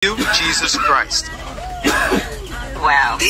You, Jesus Christ. Wow.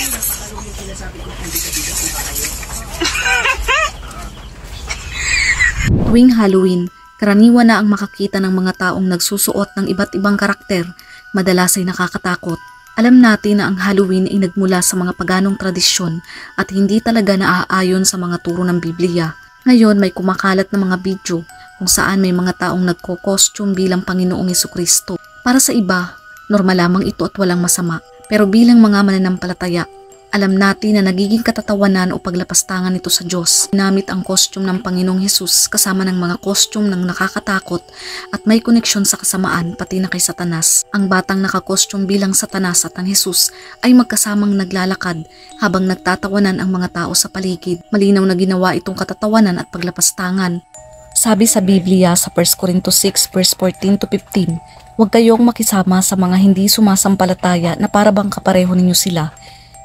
Tuwing Halloween, karaniwan na ang makakita ng mga taong nagsusuot ng iba't ibang karakter, madalas ay nakakatakot. Alam natin na ang Halloween ay nagmula sa mga paganong tradisyon at hindi talaga naaayon sa mga turo ng Biblia. Ngayon may kumakalat na mga video kung saan may mga taong nagko-costume bilang Panginoong Hesukristo. Para sa iba, normal lamang ito at walang masama. Pero bilang mga mananampalataya, alam natin na nagiging katatawanan o paglapastangan ito sa Diyos. Ginamit ang costume ng Panginoong Hesus kasama ng mga costume ng nakakatakot at may koneksyon sa kasamaan pati na kay Satanas. Ang batang nakakostume bilang Satanas at ang Hesus ay magkasamang naglalakad habang nagtatawanan ang mga tao sa paligid. Malinaw na ginawa itong katatawanan at paglapastangan. Sabi sa Biblia sa 1 Corintios 6 verse 14 to 15, huwag kayong makisama sa mga hindi sumasampalataya na para bang kapareho ninyo sila.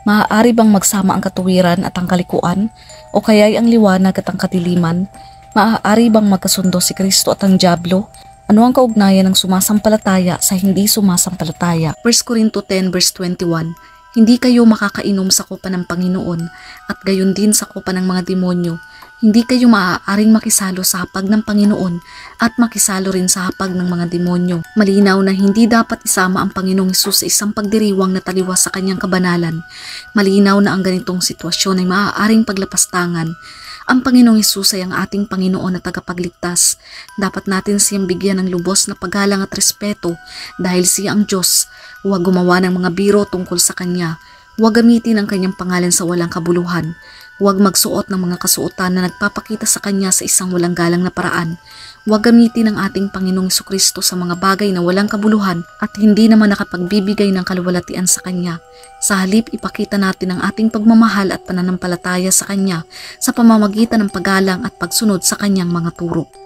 Maaari bang magsama ang katuwiran at ang kalikuan? O kaya'y ang liwanag at ang kadiliman? Maaari bang magkasundo si Kristo at ang Diablo? Ano ang kaugnayan ng sumasampalataya sa hindi sumasampalataya? 1 Corintios 10 verse 21, hindi kayo makakainom sa kopa ng Panginoon at gayon din sa kopa ng mga demonyo. Hindi kayo maaaring makisalo sa hapag ng Panginoon at makisalo rin sa hapag ng mga demonyo. Malinaw na hindi dapat isama ang Panginoong Hesus sa isang pagdiriwang na taliwas sa kanyang kabanalan. Malinaw na ang ganitong sitwasyon ay maaaring paglapastangan. Ang Panginoong Hesus ay ang ating Panginoon na tagapagligtas. Dapat natin siyang bigyan ng lubos na paggalang at respeto dahil siya ang Diyos. Huwag gumawa ng mga biro tungkol sa Kanya. Huwag gamitin ang Kanyang pangalan sa walang kabuluhan. Huwag magsuot ng mga kasuotan na nagpapakita sa Kanya sa isang walang galang na paraan. Huwag gamitin ang ating Panginoong Hesukristo sa mga bagay na walang kabuluhan at hindi naman nakapagbibigay ng kaluwalhatian sa Kanya. Sa halip, ipakita natin ang ating pagmamahal at pananampalataya sa Kanya sa pamamagitan ng paggalang at pagsunod sa Kanyang mga turo.